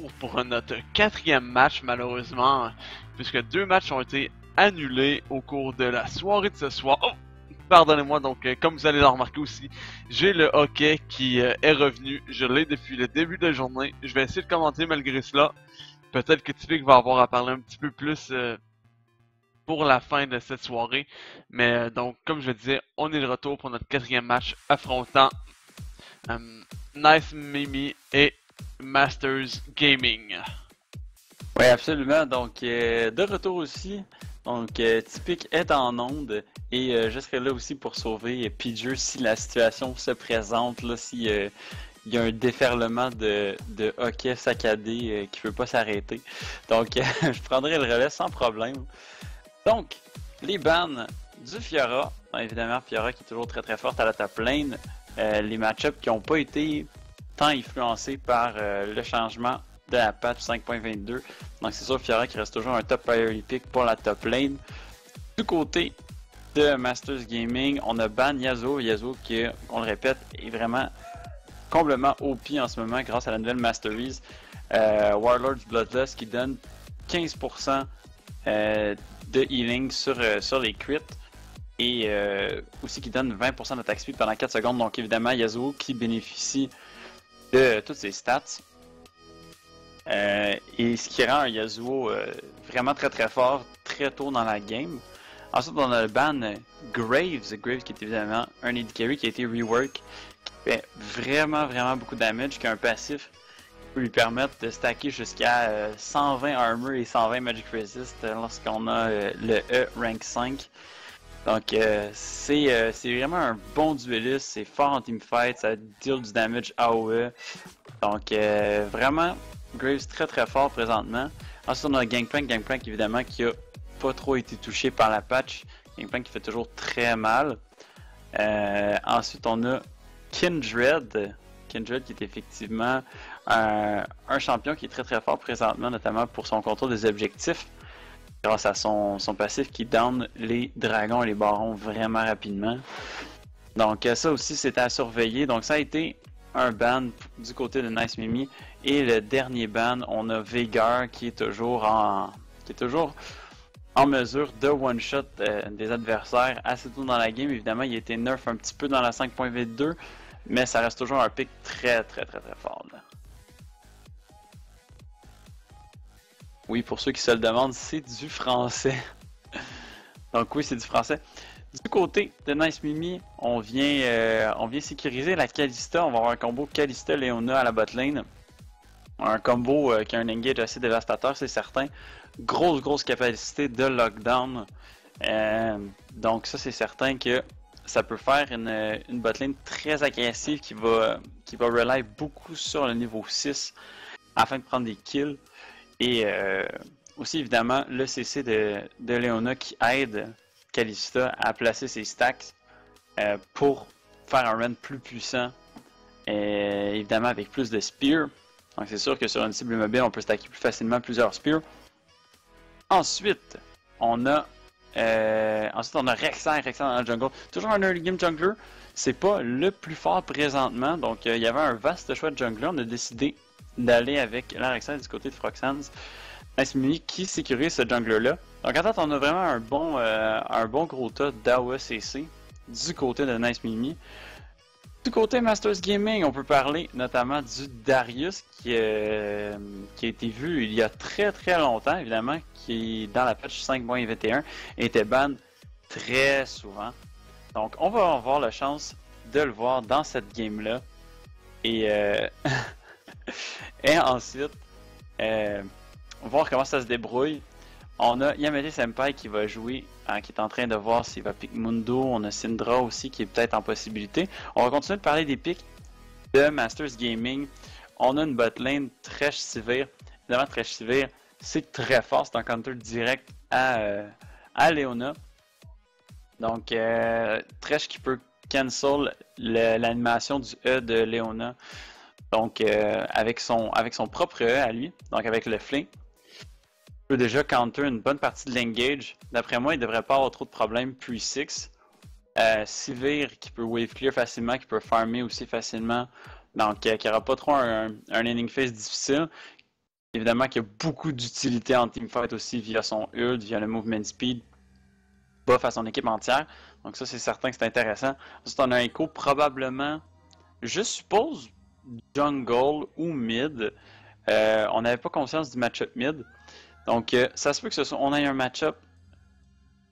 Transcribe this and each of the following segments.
retour pour notre quatrième match malheureusement, puisque deux matchs ont été annulés au cours de la soirée de ce soir. Oh, pardonnez-moi, donc comme vous allez le remarquer aussi, j'ai le hockey qui est revenu, je l'ai depuis le début de la journée, je vais essayer de commenter malgré cela. Peut-être que Typique va avoir à parler un petit peu plus pour la fin de cette soirée, mais donc comme je le disais, on est de retour pour notre quatrième match affrontant Nice Mimi et Masters Gaming. Oui, absolument. Donc, de retour aussi. Donc, Typique est en onde et je serai là aussi pour sauver Pidgey si la situation se présente, là, si il y a un déferlement de hockey saccadé qui ne peut pas s'arrêter. Donc, je prendrai le relais sans problème. Donc, les bans du Fiora. Donc, évidemment, Fiora qui est toujours très très forte à la top lane. Les match-ups qui n'ont pas été tant influencés par le changement de la patch 5.22. Donc c'est sûr Fiora qui reste toujours un top priority pick pour la top lane. Du côté de Masters Gaming, on a ban Yasuo. Yasuo qui, on le répète, est vraiment complètement OP en ce moment grâce à la nouvelle Masteries. Warlord's Bloodlust qui donne 15% de healing sur les crits. Et aussi qui donne 20% d'attaque speed pendant 4 secondes. Donc évidemment Yasuo qui bénéficie de toutes ses stats. Et ce qui rend un Yasuo vraiment très très fort très tôt dans la game. Ensuite on a le ban Graves. Graves qui est évidemment un AD Carry qui a été rework, qui fait vraiment beaucoup de damage, qui a un passif qui peut lui permettre de stacker jusqu'à 120 armor et 120 magic resist lorsqu'on a le E rank 5. Donc c'est vraiment un bon dueliste, c'est fort en teamfight, ça deal du damage AOE. Donc vraiment Graves très très fort présentement. Ensuite on a Gangplank évidemment qui a pas trop été touché par la patch. Gangplank qui fait toujours très mal. Ensuite on a Kindred. Kindred qui est effectivement un champion qui est très très fort présentement, notamment pour son contrôle des objectifs. Grâce à son passif qui down les dragons et les barons vraiment rapidement. Donc ça aussi c'était à surveiller. Donc ça a été un ban du côté de Nice Mimi. Et le dernier ban, on a Veigar qui est toujours en mesure de one-shot des adversaires assez tôt dans la game. Évidemment, il a été nerf un petit peu dans la 5.22, mais ça reste toujours un pick très fort. Là. Oui, pour ceux qui se le demandent, c'est du français. Donc oui, c'est du français. Du côté de Nice Mimi, on vient sécuriser la Kalista. On va avoir un combo Kalista-Leona à la botlane. Un combo qui a un engage assez dévastateur, c'est certain. Grosse capacité de lockdown. Donc ça, c'est certain que ça peut faire une botlane très agressive qui va rely beaucoup sur le niveau 6 afin de prendre des kills. Et aussi évidemment le CC de Leona qui aide Kalista à placer ses stacks pour faire un run plus puissant, évidemment avec plus de spears. Donc c'est sûr que sur une cible mobile on peut stacker plus facilement plusieurs spears. Ensuite on a Rexar dans la jungle. Toujours un early game jungler. C'est pas le plus fort présentement. Donc il y avait un vaste choix de jungler. On a décidé d'aller avec la Rexar du côté de Froxans. Nice Mimi qui sécurise ce jungler-là. Donc en fait, on a vraiment un bon gros tas d'AOE CC du côté de Nice Mimi. Du côté Masters Gaming, on peut parler notamment du Darius qui a été vu il y a très longtemps, évidemment, qui dans la patch 5.21 était ban très souvent. Donc on va avoir la chance de le voir dans cette game-là. Et et ensuite, voir comment ça se débrouille. On a Yamete Senpai qui va jouer, qui est en train de voir s'il va pick Mundo. On a Syndra aussi qui est peut-être en possibilité. On va continuer de parler des picks de Masters Gaming. On a une botlane Thresh Sivir. Évidemment, Thresh Sivir, c'est très fort. C'est un counter direct à Leona. Donc, Thresh qui peut cancel l'animation du E de Leona. Donc, avec son propre E à lui, donc avec le flank, il peut déjà counter une bonne partie de l'engage. D'après moi, il ne devrait pas avoir trop de problèmes. Puis 6. Sivir qui peut wave clear facilement, qui peut farmer aussi facilement. Donc, qui n'aura pas trop un ending phase difficile. Évidemment qu'il y a beaucoup d'utilité en teamfight aussi via son ult, via le movement speed, buff à son équipe entière. Donc ça, c'est certain que c'est intéressant. Ensuite, on a un Echo probablement, je suppose, jungle ou mid. On n'avait pas conscience du match-up mid. Donc ça se peut que on ait un match-up.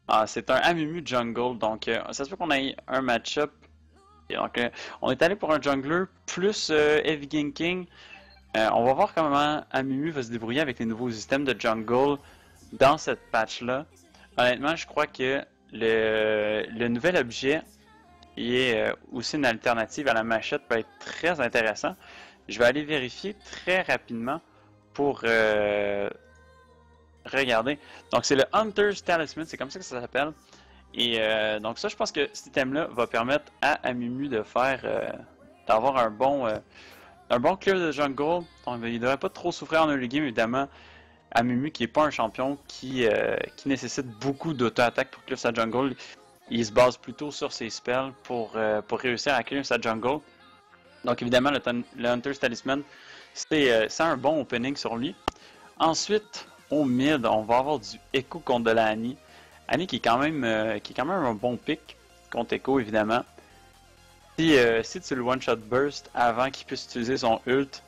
Ah, c'est un Amumu jungle, donc ça se peut qu'on ait un match-up. Donc on est allé pour un jungler plus heavy ganking. On va voir comment Amumu va se débrouiller avec les nouveaux systèmes de jungle dans cette patch-là. Honnêtement, je crois que le nouvel objet qui est aussi une alternative à la machette peut être très intéressant. Je vais aller vérifier très rapidement pour regarder. Donc c'est le Hunter's Talisman, c'est comme ça que ça s'appelle. Et donc ça, je pense que cet item-là va permettre à Amumu de faire, d'avoir un bon clear de jungle. Donc il ne devrait pas trop souffrir en early game, évidemment. Amumu qui n'est pas un champion qui nécessite beaucoup d'auto-attaque pour clear sa jungle. Il se base plutôt sur ses spells pour réussir à clear sa jungle. Donc évidemment, le Hunter's Talisman, c'est un bon opening sur lui. Ensuite, au mid, on va avoir du Echo contre de la Annie. Annie qui est quand même un bon pick contre Echo, évidemment. Si tu le one-shot burst avant qu'il puisse utiliser son ult,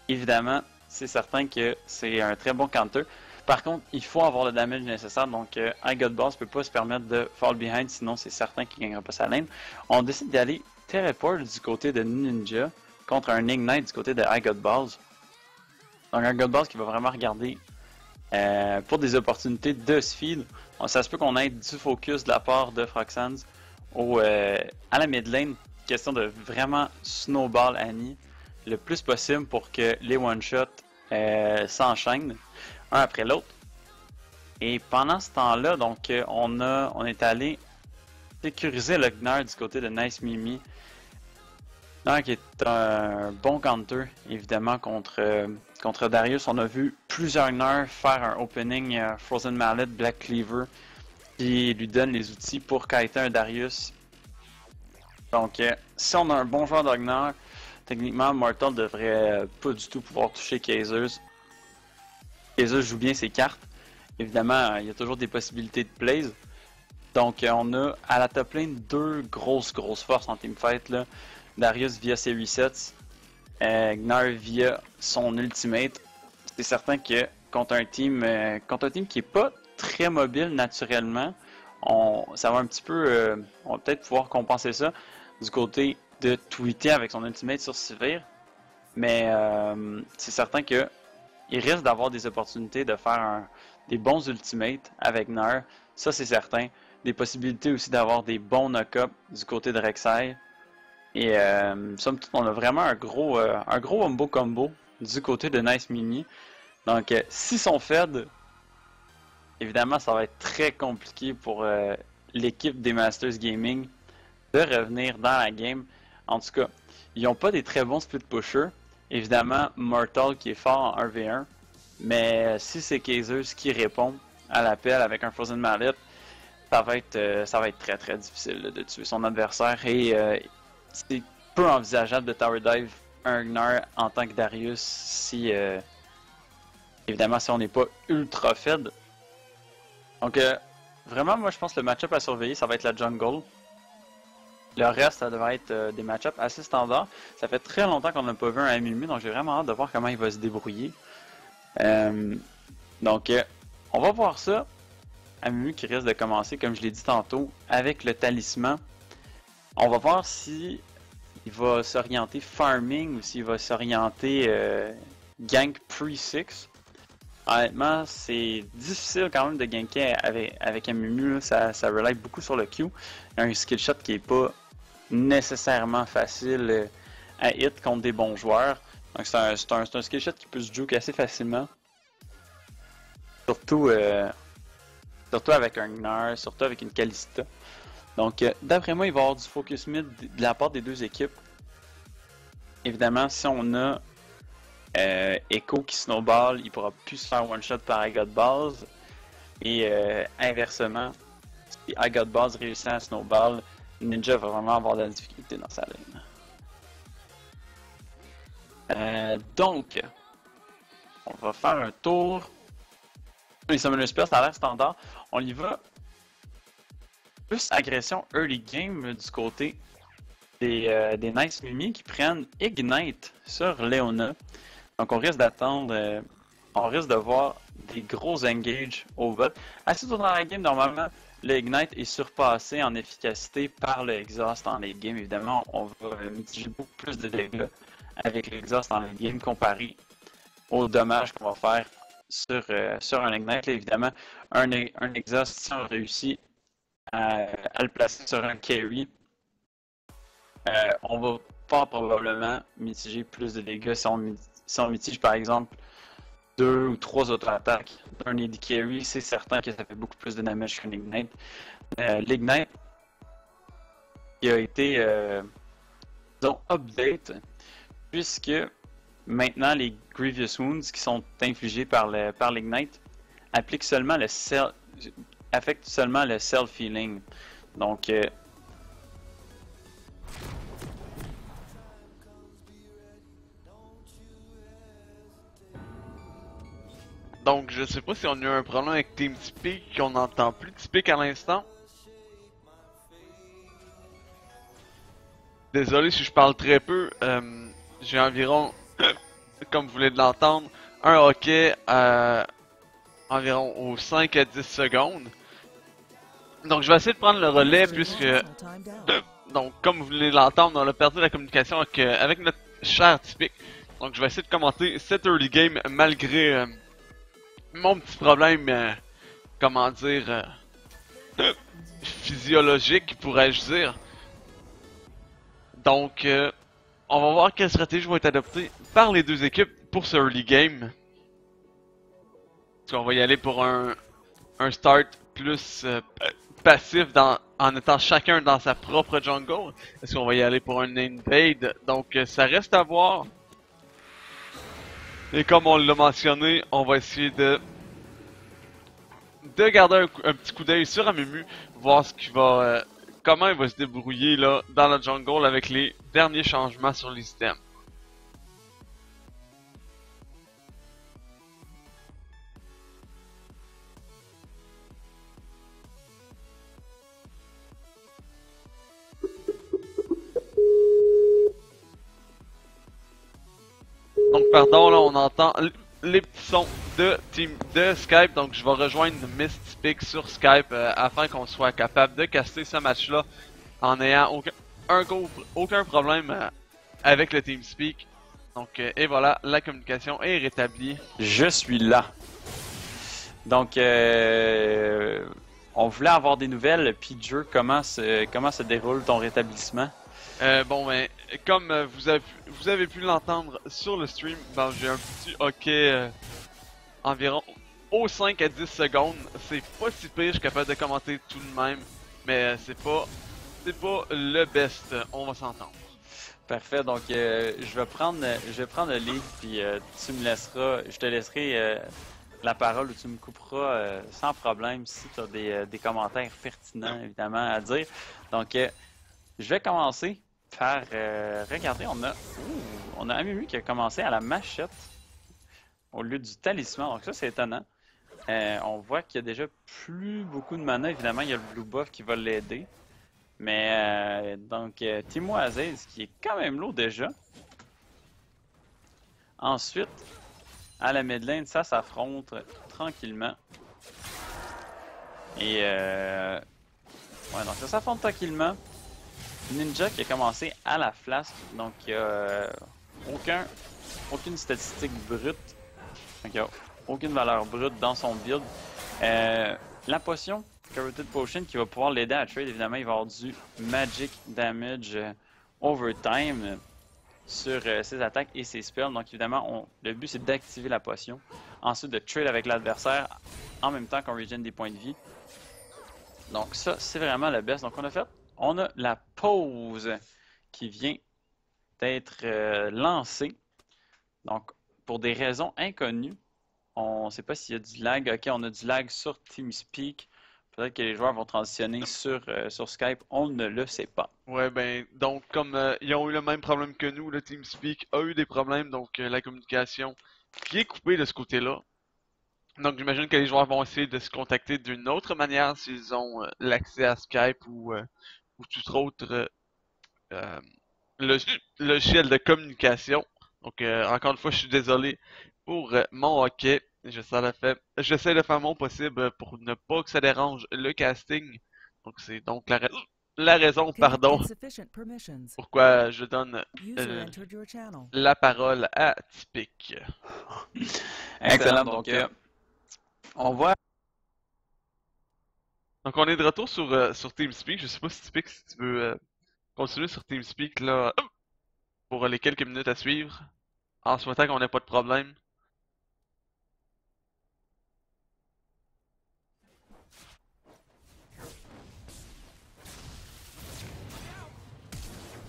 évidemment, c'est certain que c'est un très bon counter. Par contre, il faut avoir le damage nécessaire, donc iGodBoss ne peut pas se permettre de fall behind, sinon c'est certain qu'il ne gagnera pas sa lane. On décide d'aller teleport du côté de Ninja contre un Ignite du côté de iGodBoss. Donc iGodBoss qui va vraiment regarder pour des opportunités de speed. Ça se peut qu'on ait du focus de la part de Froxans à la mid lane, question de vraiment snowball Annie le plus possible pour que les one-shots s'enchaînent un après l'autre. Et pendant ce temps-là, donc on est allé sécuriser le Gnar du côté de Nice Mimi. Gnar qui est un bon counter, évidemment, contre Darius. On a vu plusieurs Gnar faire un opening Frozen Mallet, Black Cleaver, qui lui donne les outils pour kiter un Darius. Donc, si on a un bon joueur de Gnar, techniquement, Mortal devrait pas du tout pouvoir toucher Kha'Zix. Kha'Zix joue bien ses cartes. Évidemment, il y a toujours des possibilités de plays. Donc, on a à la top lane deux grosses forces en teamfight. Là. Darius via ses resets, Gnar via son ultimate. C'est certain que contre un team qui est pas très mobile naturellement, ça va un petit peu, on va peut-être pouvoir compenser ça du côté de tweeter avec son ultimate sur Sivir. Mais c'est certain que il risque d'avoir des opportunités de faire des bons ultimates avec Gnar. Ça, c'est certain. Des possibilités aussi d'avoir des bons knock-up du côté de Rek'Sai. Et somme toute, on a vraiment un gros combo du côté de Nice Mini. Donc, s'ils sont fed, évidemment, ça va être très compliqué pour l'équipe des Masters Gaming de revenir dans la game. En tout cas, ils n'ont pas des très bons split pushers. Évidemment, Mortal qui est fort en 1v1. Mais si c'est Kha'Zix qui répond à l'appel avec un Frozen Mallet, ça va être très très difficile de tuer son adversaire. Et c'est peu envisageable de tower dive un Gnar en tant que Darius si évidemment si on n'est pas ultra fed. Donc vraiment moi je pense que le match-up à surveiller ça va être la jungle. Le reste ça devrait être des match-ups assez standards. Ça fait très longtemps qu'on n'a pas vu un Amumu donc j'ai vraiment hâte de voir comment il va se débrouiller. Donc on va voir ça. Amumu qui risque de commencer comme je l'ai dit tantôt avec le talisman. On va voir si il va s'orienter farming ou s'il va s'orienter gank pre-6. Honnêtement, c'est difficile quand même de ganker avec Amumu. Ça rely beaucoup sur le Q. Il y a un skill shot qui n'est pas nécessairement facile à hit contre des bons joueurs. Donc c'est un skill shot qui peut se juke assez facilement. Surtout avec un Gnar, surtout avec une Kalista. Donc, d'après moi, il va y avoir du focus mid de la part des deux équipes. Évidemment, si on a Echo qui snowball, il pourra plus se faire one-shot par iGodBoss. Et inversement, si iGodBoss réussit à snowball, Ninja va vraiment avoir de la difficulté dans sa lane. Donc, On va faire un tour. Les Summoner Spell, ça a l'air standard. On y va. Plus agression early game du côté des Nice Mimi qui prennent Ignite sur Leona. Donc on risque d'attendre, on risque de voir des gros engage au bot. Assez tôt dans la game, normalement, le Ignite est surpassé en efficacité par le Exhaust en late game. Évidemment, on va mitiger beaucoup plus de dégâts avec l'Exhaust en late game comparé aux dommages qu'on va faire sur un Ignite. Là, évidemment, un Exhaust, si on réussit à le placer sur un carry, on va pas probablement mitiger plus de dégâts si on mitige par exemple 2 ou 3 auto-attaques d'un AD carry, c'est certain que ça fait beaucoup plus de damage qu'un Ignite. L'Ignite qui a été disons update puisque maintenant les Grievous Wounds qui sont infligés par l'Ignite affectent seulement le self-healing. Donc Donc, je sais pas si on a eu un problème avec TeamSpeak, qu'on n'entend plus de speak à l'instant. Désolé si je parle très peu, j'ai environ, comme vous venez de l'entendre, un hockey environ aux 5 à 10 secondes. Donc, je vais essayer de prendre le relais puisque, donc, comme vous venez de l'entendre, on a perdu la communication avec notre cher Typique. Donc, je vais essayer de commenter cette early game malgré mon petit problème, comment dire, physiologique, pourrais-je dire. Donc, on va voir quelle stratégie va être adoptée par les deux équipes pour ce early game. Est-ce qu'on va y aller pour un start plus passif en étant chacun dans sa propre jungle? Est-ce qu'on va y aller pour un invade? Donc, ça reste à voir. Et comme on l'a mentionné, on va essayer de garder un petit coup d'œil sur Amumu, voir ce qu'il va, comment il va se débrouiller là dans la jungle avec les derniers changements sur les items. Donc pardon, là on entend les petits sons de Skype, donc je vais rejoindre Mystipic sur Skype afin qu'on soit capable de caster ce match là en ayant aucun problème avec le TeamSpeak. Donc et voilà, la communication est rétablie. Je suis là. Donc on voulait avoir des nouvelles, Pidger, comment se déroule ton rétablissement? Bon, ben, comme vous avez pu l'entendre sur le stream, ben, j'ai un petit hockey environ aux 5 à 10 secondes. C'est pas si pire, je suis capable de commenter tout de même, mais c'est pas le best, on va s'entendre. Parfait, donc je vais prendre le lead, puis je te laisserai la parole ou tu me couperas sans problème si tu as des commentaires pertinents, évidemment, à dire. Donc, je vais commencer par regarder, on a Amumu qui a commencé à la machette au lieu du talisman, donc ça c'est étonnant. On voit qu'il y a déjà plus beaucoup de mana, évidemment il y a le blue buff qui va l'aider. Mais donc Teemo Aziz qui est quand même lourd déjà. Ensuite, à la mid lane, ça s'affronte tranquillement. Et ouais, donc ça s'affronte tranquillement. Ninja qui a commencé à la flasque, donc il n'y a aucune statistique brute, donc il n'y a aucune valeur brute dans son build. La potion, Carotid Potion, qui va pouvoir l'aider à trade, évidemment il va avoir du magic damage overtime sur ses attaques et ses spells, donc évidemment le but c'est d'activer la potion, ensuite de trade avec l'adversaire en même temps qu'on regen des points de vie. Donc ça c'est vraiment le best. Donc on a la pause qui vient d'être lancée. Donc, pour des raisons inconnues, on ne sait pas s'il y a du lag. Ok, on a du lag sur TeamSpeak. Peut-être que les joueurs vont transitionner sur Skype. On ne le sait pas. Ouais, ben, donc, comme ils ont eu le même problème que nous, le TeamSpeak a eu des problèmes, donc la communication qui est coupé de ce côté-là. Donc j'imagine que les joueurs vont essayer de se contacter d'une autre manière s'ils ont l'accès à Skype ou tout autre euh, logiciel de communication. Donc encore une fois, je suis désolé pour mon hockey. J'essaie de faire mon possible pour ne pas que ça dérange le casting. Donc c'est donc la raison, pardon, pourquoi je donne la parole à Typic. Excellent, donc on voit. Donc on est de retour sur TeamSpeak. Je sais pas si Typic, si tu veux continuer sur TeamSpeak là pour les quelques minutes à suivre, en souhaitant qu'on n'ait pas de problème.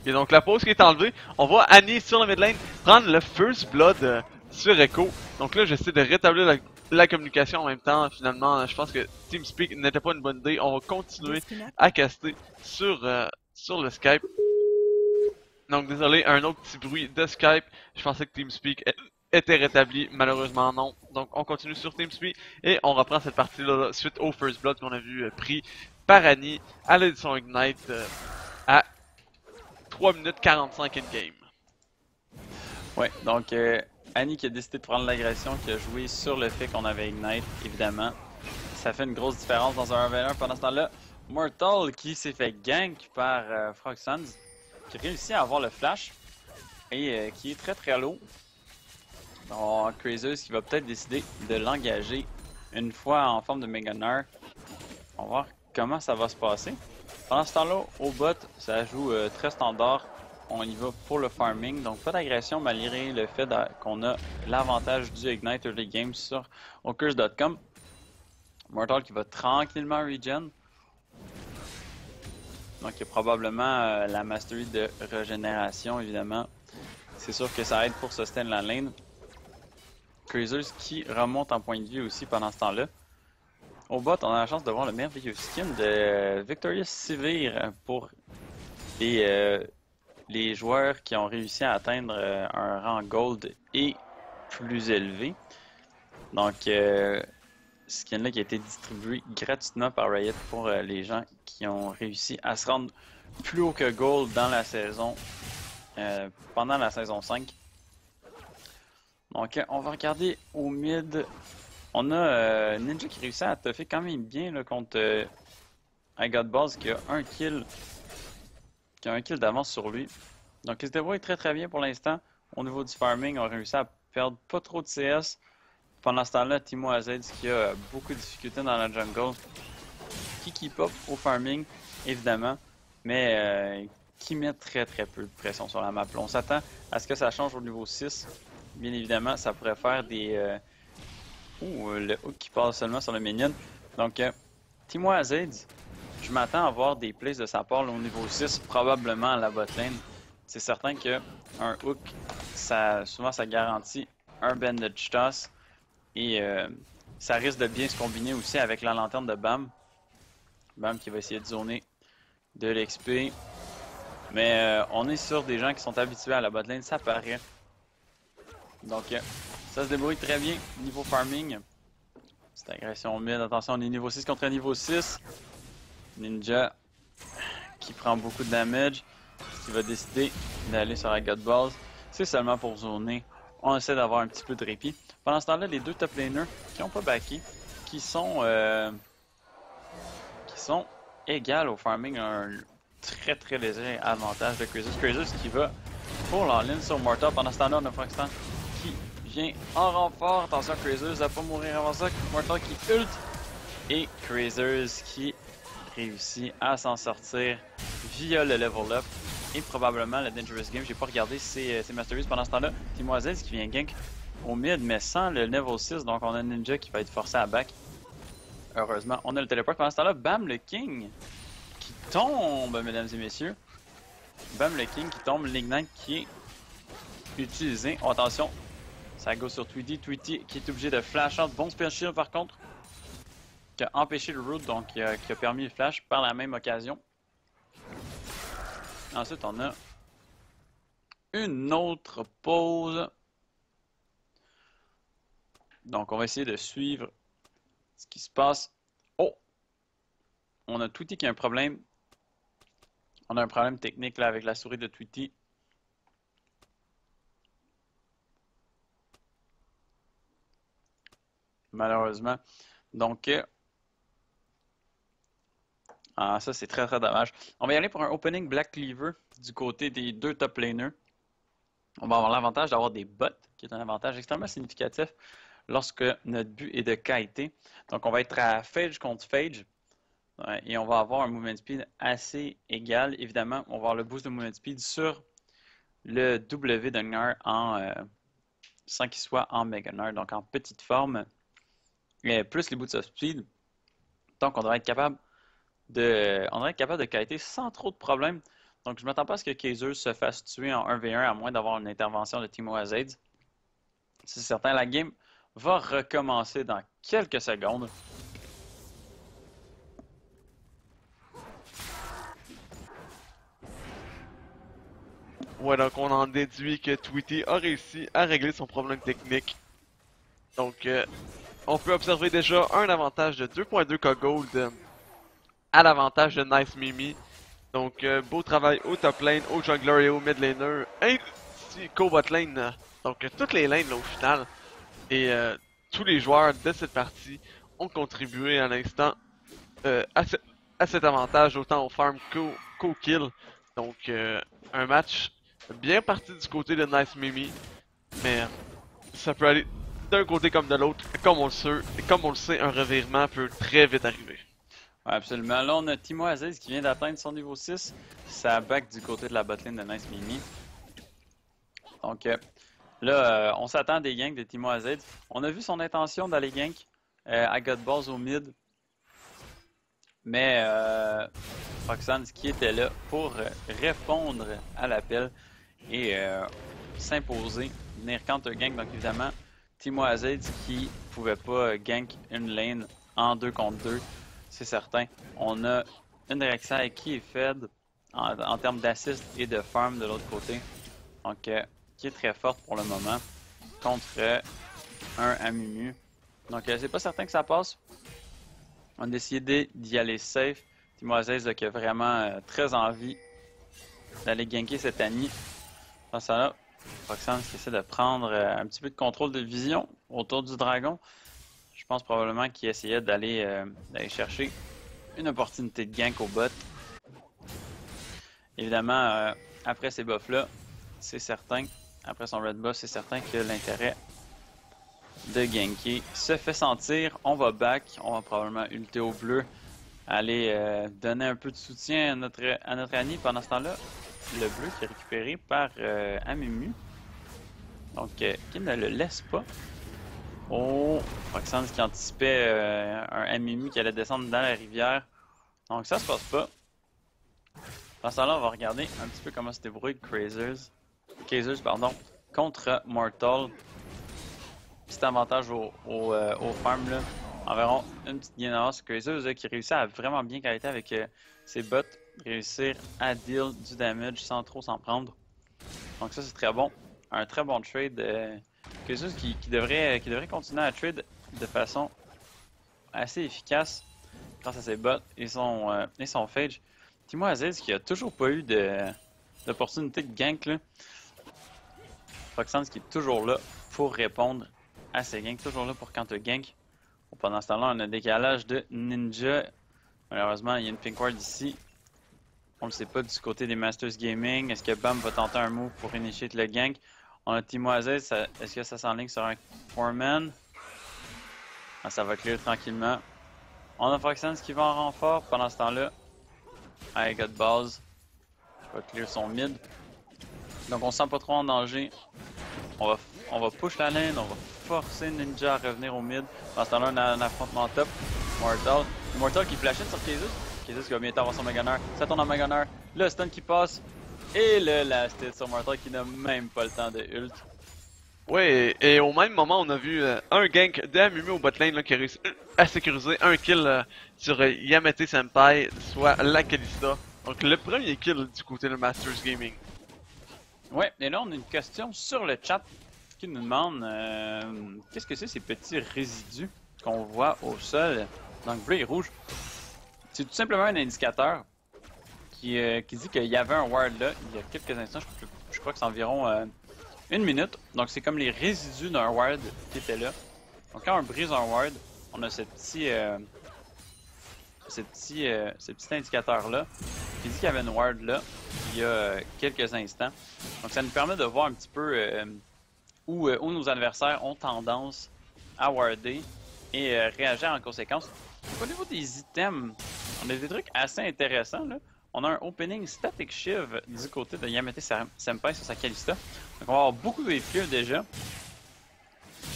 Et donc la pause qui est enlevée, on voit Annie sur la mid lane prendre le first blood sur Echo. Donc là j'essaie de rétablir la communication en même temps. Finalement je pense que TeamSpeak n'était pas une bonne idée. On va continuer à caster sur le Skype. Donc désolé, un autre petit bruit de Skype. Je pensais que TeamSpeak était rétabli, malheureusement non. Donc on continue sur TeamSpeak et on reprend cette partie-là suite au First Blood qu'on a vu pris par Annie à l'aide de son Ignite à 3 minutes 45 in-game. Ouais, donc Annie qui a décidé de prendre l'agression, qui a joué sur le fait qu'on avait Ignite, évidemment. Ça fait une grosse différence dans un 1v1 pendant ce temps-là. Mortal qui s'est fait gank par Frogsons, qui réussit à avoir le flash et qui est très très low. Donc Crazers qui va peut-être décider de l'engager une fois en forme de Meganar. On va voir comment ça va se passer. Pendant ce temps-là, au bot, ça joue très standard. On y va pour le farming, donc pas d'agression malgré le fait qu'on a l'avantage du Ignite Early Game sur Okers.com. Mortal qui va tranquillement regen. Donc il y a probablement la mastery de régénération évidemment. C'est sûr que ça aide pour sustain la lane. Crazers qui remonte en point de vie aussi pendant ce temps-là. Au bot, on a la chance de voir le merveilleux skin de Victorious Sivir pour les joueurs qui ont réussi à atteindre un rang gold et plus élevé. Donc, ce skin-là qui a été distribué gratuitement par Riot pour les gens qui ont réussi à se rendre plus haut que gold dans la saison, pendant la saison 5. Donc, on va regarder au mid. On a Ninja qui réussit à toffer quand même bien là, contre iGotBalls qui a un kill d'avance sur lui. Donc il se débrouille très très bien pour l'instant. Au niveau du farming, on a réussi à perdre pas trop de CS. Pendant ce temps-là, Timo AZ qui a beaucoup de difficultés dans la jungle, qui keep up au farming évidemment, mais qui met très très peu de pression sur la map. Là, on s'attend à ce que ça change au niveau 6. Bien évidemment, ça pourrait faire des... le hook qui passe seulement sur le minion. Donc, Timo AZ, je m'attends à voir des plays de sa part là, au niveau 6, probablement à la botlane. C'est certain qu'un hook, souvent ça garantit un bandage toss. Et ça risque de bien se combiner aussi avec la lanterne de Bam. Bam qui va essayer de zoner de l'XP. Mais on est sur des gens qui sont habitués à la botlane, ça paraît. Donc, ça se débrouille très bien niveau farming. Cette agression mid, attention, on est niveau 6 contre niveau 6. Ninja qui prend beaucoup de damage, qui va décider d'aller sur la iGotBalls. C'est seulement pour zoner. On essaie d'avoir un petit peu de répit. Pendant ce temps-là, les deux top laners qui n'ont pas backé, qui sont égales au farming, un très très léger avantage de Crazers. Crazers qui va pour l'all-in sur Mortal. Pendant ce temps-là, on a Frogston qui vient en renfort. Attention, Crazers va pas mourir avant ça. Mortal qui ult. Et Crazers qui réussit à s'en sortir via le level up. Et probablement le Dangerous Game. J'ai pas regardé ses masteries pendant ce temps-là. Timo AZ qui vient gank au mid, mais sans le level 6. Donc on a Ninja qui va être forcé à back. Heureusement, on a le téléport. Pendant ce temps-là, Bam le King qui tombe, mesdames et messieurs. Bam le King qui tombe. L'Ignite qui est utilisé. Oh, attention, ça go sur Tweety. Tweety qui est obligé de flash out. Bon spell shield par contre, qui a empêché le root, donc qui a permis le flash par la même occasion. Ensuite, on a une autre pause. Donc, on va essayer de suivre ce qui se passe. Oh! On a Tweety qui a un problème. On a un problème technique là avec la souris de Tweety. Malheureusement. Donc, ça c'est très très dommage. On va y aller pour un opening Black Cleaver du côté des deux top laners. On va avoir l'avantage d'avoir des bots, qui est un avantage extrêmement significatif lorsque notre but est de kiter. Donc, on va être à Phage contre Phage. Ouais, et on va avoir un movement speed assez égal. Évidemment, on va avoir le boost de movement speed sur le W de Gnar sans qu'il soit en Mega Gnar, donc en petite forme. Et plus les boosts of speed. Donc, on devrait être capable de kiter sans trop de problèmes. Donc, je ne m'attends pas à ce que Kaiser se fasse tuer en 1v1 à moins d'avoir une intervention de Teemo AZ. C'est certain, la game va recommencer dans quelques secondes. Ouais, donc on en déduit que Tweety a réussi à régler son problème technique. Donc, on peut observer déjà un avantage de 2.2 K-Gold à l'avantage de Nice Mimi. Donc, beau travail au top lane, au jungler et au mid laner, ainsi qu'au bot lane. Donc, toutes les lanes là, au final. Et tous les joueurs de cette partie ont contribué à l'instant à cet avantage, autant au farm qu'au kill. Donc, un match bien parti du côté de Nice Mimi, mais ça peut aller d'un côté comme de l'autre. Comme on le sait, un revirement peut très vite arriver. Ouais, absolument. Là, on a Teemo Aziz qui vient d'atteindre son niveau 6. Ça back du côté de la botlane de Nice Mimi. Donc là, on s'attend à des ganks de Teemo Aziz. On a vu son intention d'aller gank à Godballs au mid. Mais Foxhound qui était là pour répondre à l'appel et s'imposer, venir counter gank. Donc évidemment, Teemo Aziz qui pouvait pas gank une lane en 2 contre 2. C'est certain. On a une Rek'Sai qui est fed en termes d'assist et de farm de l'autre côté. Donc, qui est très forte pour le moment contre un Amumu. Donc, c'est pas certain que ça passe. On a décidé d'y aller safe. Teemo Aziz qui a vraiment très envie d'aller ganker cette Annie. Dans ça là, Foxhound qui essaie de prendre un petit peu de contrôle de vision autour du dragon. Je pense probablement qu'il essayait d'aller chercher une opportunité de gank au bot. Évidemment, après ces buffs-là, c'est certain, après son red buff, c'est certain que l'intérêt de ganker se fait sentir. On va back, on va probablement ulter au bleu, aller donner un peu de soutien à notre Annie. Pendant ce temps-là, le bleu qui est récupéré par Amumu. Donc, qui ne le laisse pas. Oh, Foxhound qui anticipait un Amumu qui allait descendre dans la rivière. Donc ça se passe pas. Dans ce temps-là, on va regarder un petit peu comment se débrouille Kazers, contre Mortal. Petit avantage au farm là. Environ une petite gain d'avance sur Kazers qui réussit à vraiment bien qualité avec ses bots. Réussir à deal du damage sans trop s'en prendre. Donc ça c'est très bon. Un très bon trade. Kazers qui devrait continuer à trade de façon assez efficace grâce à ses bots et son Phage. Teemo Aziz qui a toujours pas eu d'opportunité de gank là. Foxhound qui est toujours là pour répondre à ses ganks, toujours là pour counter gank. Pendant ce temps-là, on a un décalage de Ninja. Malheureusement, il y a une pink ward ici. On ne le sait pas du côté des Masters Gaming. Est-ce que Bam va tenter un move pour initier le gank? On a Teemo Aziz, est-ce que ça s'enligne sur un 4-man? Ah, ça va clear tranquillement. On a Foxhound qui va en renfort pendant ce temps-là. I got balls. Je vais clear son mid. Donc on se sent pas trop en danger. On va push la lane, on va forcer Ninja à revenir au mid. Pendant ce temps-là, on a un affrontement top. Mortal qui flash in sur Kazers. Kazers qui va bientôt avoir son Mega Gnar. Ça tourne en Mega Gnar. Le stun qui passe. Et le last hit sur Mortal qui n'a même pas le temps de ult. Ouais, et au même moment, on a vu un gank de Amumu au botlane là, qui a réussi à sécuriser un kill sur Yamete Senpai, soit la Kalista. Donc le premier kill du côté de Masters Gaming. Ouais, et là on a une question sur le chat. qui nous demande qu'est-ce que c'est ces petits résidus qu'on voit au sol dans le bleu et rouge. C'est tout simplement un indicateur qui dit qu'il y avait un ward là il y a quelques instants, je crois que c'est environ une minute. Donc c'est comme les résidus d'un ward qui était là. Donc quand on brise un ward, on a ce petit indicateur là qui dit qu'il y avait une ward là il y a quelques instants. Donc ça nous permet de voir un petit peu où nos adversaires ont tendance à warder et réagir en conséquence. Au niveau des items, on a des trucs assez intéressants là. On a un opening Static Shiv du côté de Yamete Senpai sur sa Kalista. Donc on va avoir beaucoup de wave déjà.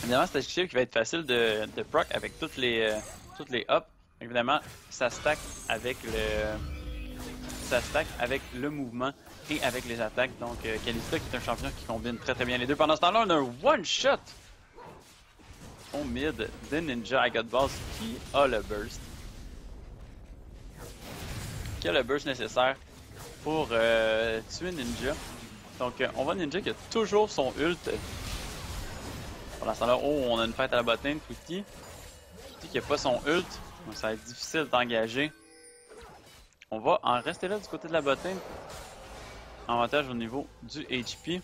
Évidemment, Static Shiv qui va être facile de proc avec toutes les ups. Évidemment, ça stack avec le mouvement et avec les attaques. Donc Kalista qui est un champion qui combine très très bien les deux. Pendant ce temps-là, on a un one shot au mid de Ninja God Balls qui a le burst. Qui a le burst nécessaire pour tuer Ninja. Donc on voit Ninja qui a toujours son ult. Pendant ce temps-là, oh, on a une fête à la botlane, Twitty. Twitty qui n'a pas son ult, donc ça va être difficile d'engager. On va en rester là du côté de la botlane. Avantage au niveau du HP.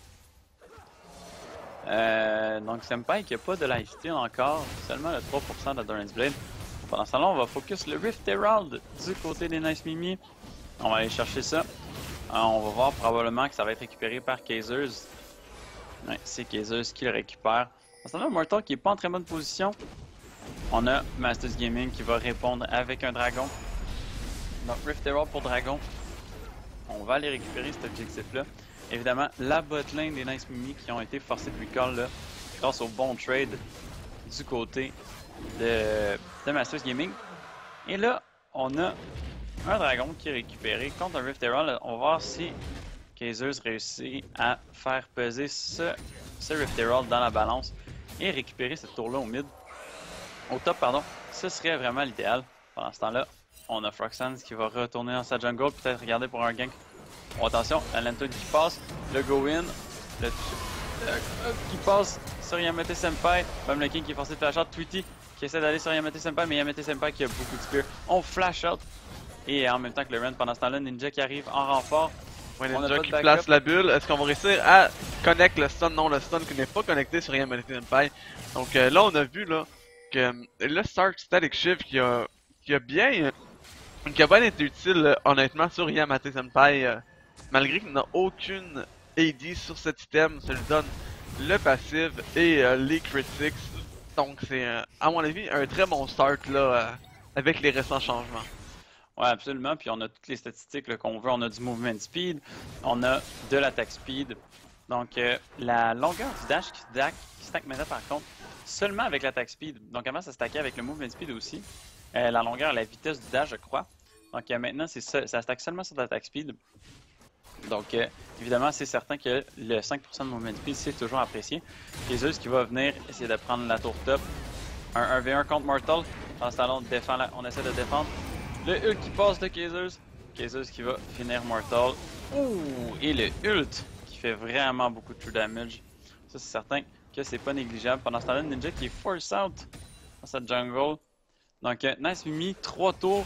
Donc Senpai qui n'a pas de lifesteal encore, seulement le 3% de Endurance Blade. Pendant ce temps-là, on va focus le Rift Herald du côté des Nice Mimi. On va aller chercher ça. On va voir probablement que ça va être récupéré par Kazers. Ouais, c'est Kazers qui le récupère. Pendant ce temps-là, Mortal qui n'est pas en très bonne position. On a Masters Gaming qui va répondre avec un dragon. Donc Rift Herald pour dragon. On va aller récupérer cet objectif-là. Évidemment, la botlane des Nice Mimi qui ont été forcés de recall là, grâce au bon trade du côté de Masters Gaming. Et là, on a un dragon qui est récupéré contre un Rift Herald. On va voir si Kazers réussit à faire peser ce Rift Herald dans la balance et récupérer cette tour-là au top, pardon. Ce serait vraiment l'idéal. Pendant ce temps-là, on a Froxans qui va retourner dans sa jungle, peut-être regarder pour un gank. Bon, attention, la Lantern qui passe, le go-in, le qui passe sur Yamete Senpai, même le King qui est forcé de flash out, Twitty qui essaie d'aller sur Yamete Senpai, mais Yamete Senpai qui a beaucoup de spear. On flash out, et en même temps que le Ren, pendant ce temps-là, Ninja qui arrive en renfort. Ouais, Ninja qui place la bulle, est-ce qu'on va réussir à connecter le stun? Non, le stun qui n'est pas connecté sur Yamete Senpai. Donc là, on a vu là que le Start Static Shift qui a bien été utile honnêtement sur Yamete Senpai. Malgré qu'il n'a aucune AD sur cet item, ça lui donne le passif et les critics. Donc c'est à mon avis un très bon start là avec les récents changements. Ouais, absolument. Puis on a toutes les statistiques qu'on veut. On a du movement speed, on a de l'attaque speed. Donc la longueur du dash qui stack maintenant par contre seulement avec l'attaque speed. Donc avant ça stackait avec le movement speed aussi. La longueur, la vitesse du dash je crois. Donc maintenant ça stack seulement sur l'attaque speed. Donc évidemment c'est certain que le 5% de movement speed c'est toujours apprécié. Kazers qui va venir essayer de prendre la tour top. Un 1v1 contre Mortal. Dans ce temps-là on essaie de défendre. Le ult qui passe de Kazers. Kazers qui va finir Mortal. Ouh! Et le ult qui fait vraiment beaucoup de true damage. Ça c'est certain que c'est pas négligeable. Pendant ce temps-là, Ninja qui est force out dans sa jungle. Donc Nice Mimi, 3 tours.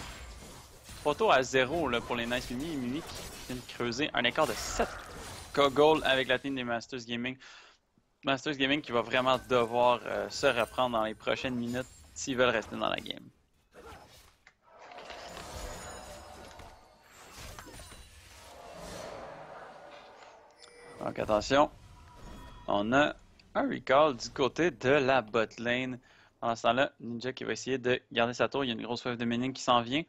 3 tours à 0 là, pour les Nice Mimi. Et Mimi qui vient de creuser un écart de 7k gold avec la team des Masters Gaming. Masters Gaming qui va vraiment devoir se reprendre dans les prochaines minutes s'ils veulent rester dans la game. Donc attention, on a un recall du côté de la bot lane. Pendant ce temps-là, Ninja qui va essayer de garder sa tour. Il y a une grosse wave de mining qui s'en vient.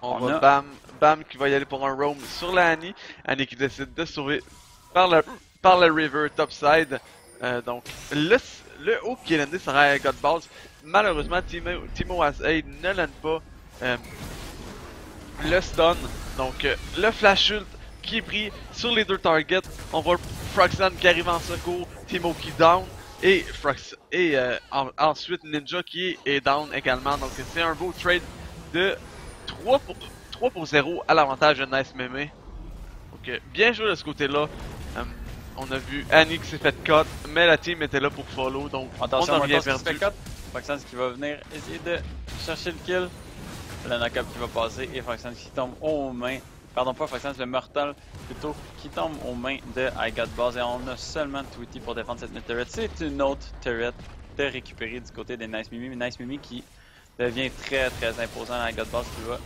On a Bam qui va y aller pour un roam sur la Annie. Annie qui décide de sauver par le river topside. Donc le haut qui est landé sera God Balls. Malheureusement, Timo As Aid ne lande pas le stun. Donc le flash ult qui est pris sur les deux targets. On voit Froxan qui arrive en secours, Timo qui down et ensuite Ninja qui est down également. Donc c'est un beau trade de 3 pour 0 à l'avantage de Nice Meme. Donc bien joué de ce côté-là. On a vu Annie qui s'est fait cut, mais la team était là pour follow, donc Attention, on n'a rien Mortos qui se fait perdu. cut. Foxance qui va venir essayer de chercher le kill. Le knock-up qui va passer et Foxance qui tombe aux mains. Pardon, pas Foxance, le Mortal plutôt, qui tombe aux mains de I Got Balls. Et on a seulement Tweety pour défendre cette mid-turret. C'est une autre turret de récupérer du côté des Nice Mimi. Mais Nice Mimi qui devient très imposant à I Got Balls qui va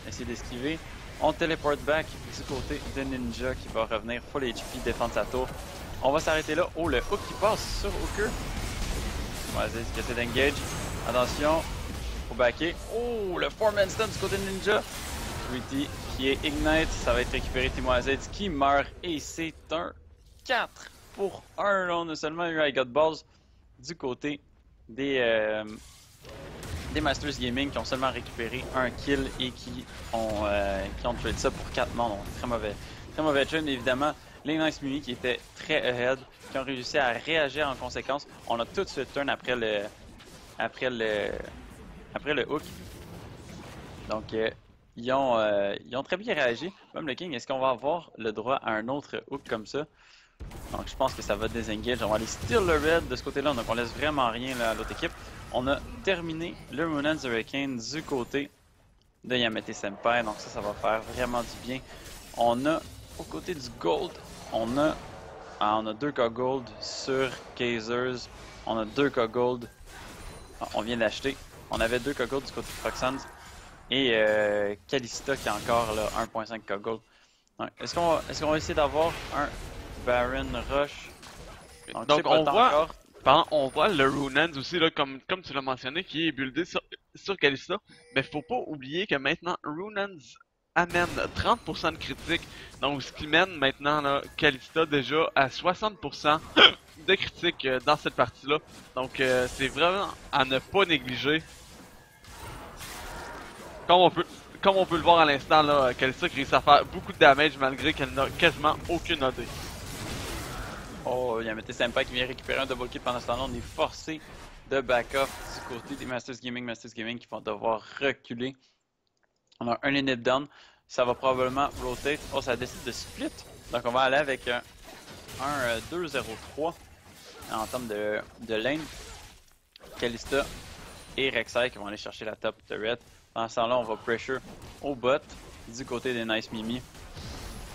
essayer d'esquiver. On téléporte back du côté de Ninja qui va revenir full HP, défendre sa tour. On va s'arrêter là. Oh, le hook qui passe sur Hooker. Vas-y, qui essaie d'engage. Attention, faut backer. Oh, le 4-man stun du côté de Ninja. Tweety qui est Ignite, ça va être récupéré. Timo Azed qui meurt et c'est un 4 pour 1. On a seulement eu I Got Balls du côté des Masters Gaming qui ont seulement récupéré un kill et qui ont trade ça pour 4 morts. Donc très mauvais trade. Évidemment, les Nice Mimi qui étaient très ahead, qui ont réussi à réagir en conséquence. On a tout de suite turn après le hook. Donc ils ont très bien réagi. Même le King, est-ce qu'on va avoir le droit à un autre hook comme ça? Donc je pense que ça va désengage. On va aller steal le red de ce côté-là, donc on laisse vraiment rien là, à l'autre équipe. On a terminé le Runan's Hurricane du côté de Yamete Senpai, donc ça va faire vraiment du bien. On a au côté du gold, on a 2k gold sur Kazers, on a 2k gold, on vient d'acheter. On avait 2k gold du côté de Foxhands et Kalista qui a encore là 1.5k gold. Est-ce qu'on va essayer d'avoir un Baron Rush? Donc on voit le Runans aussi, là, comme tu l'as mentionné, qui est buildé sur Kalista. Mais faut pas oublier que maintenant, Runans amène 30% de critique. Donc ce qui mène maintenant là, Kalista déjà à 60% de critique dans cette partie-là. Donc c'est vraiment à ne pas négliger. Comme on peut le voir à l'instant, là, Kalista qui réussit à faire beaucoup de damage malgré qu'elle n'a quasiment aucune AD. Oh, Yamete Senpai qui vient récupérer un double kill pendant ce temps-là. On est forcé de back-off du côté des Masters Gaming qui vont devoir reculer. On a un inhib down. Ça va probablement rotate. Oh, ça décide de split. Donc on va aller avec un 2-0-3 en termes de lane. Kalista et Rek'Sai qui vont aller chercher la top turret. Pendant ce temps-là, on va pressure au bot du côté des Nice Mimi.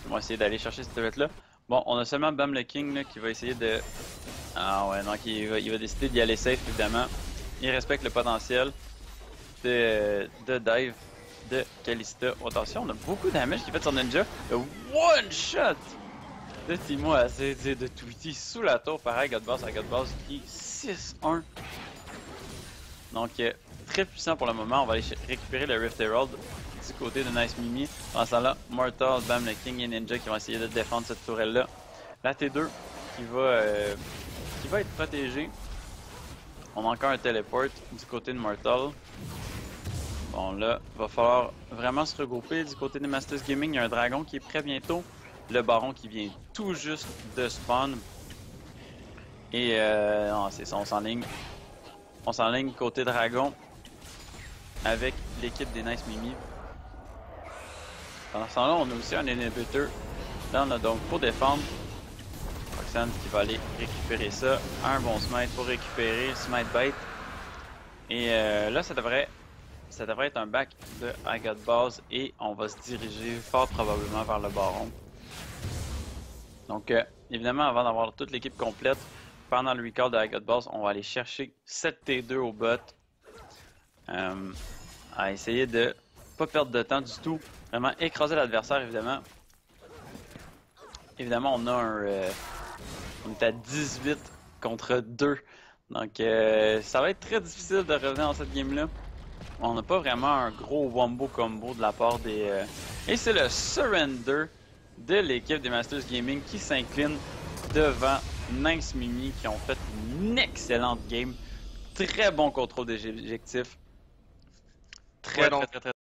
On va essayer d'aller chercher cette turret-là. Bon, on a seulement Bam le King là, qui va essayer de... Ah ouais, donc il va décider d'y aller safe, évidemment. Il respecte le potentiel de dive de Kalista. Oh, attention, on a beaucoup de damage qui fait sur Ninja. Le one shot de Timo Azed de Tweety sous la tour par I Got Balls qui est 6-1. Donc, très puissant pour le moment. On va aller récupérer le Rift Herald du côté de Nice Mimi. Pendant ce temps-là, Mortal, Bam le King et Ninja qui vont essayer de défendre cette tourelle-là. La T2 qui va être protégée. On a encore un teleport du côté de Mortal. Bon là, va falloir vraiment se regrouper du côté des Masters Gaming. Il y a un dragon qui est prêt bientôt. Le baron qui vient tout juste de spawn. Et non, c'est ça, on s'enligne. On s'enligne côté dragon avec l'équipe des Nice Mimi. Pendant ce temps-là, on a aussi un inhibitor. Là, on a donc pour défendre. Roxanne qui va aller récupérer ça. Un bon smite pour récupérer smite bait. Et là, ça devrait être un back de I Got Balls et on va se diriger fort probablement vers le baron. Donc, évidemment, avant d'avoir toute l'équipe complète, pendant le recall de I Got Balls, on va aller chercher 7 T2 au bot. À essayer de pas perdre de temps du tout. Vraiment écraser l'adversaire, évidemment. Évidemment, on est à 18 contre 2. Donc, ça va être très difficile de revenir dans cette game-là. On n'a pas vraiment un gros wombo combo de la part des... Et c'est le surrender de l'équipe des Masters Gaming qui s'incline devant Nice Mimi qui ont fait une excellente game. Très bon contrôle des objectifs. Très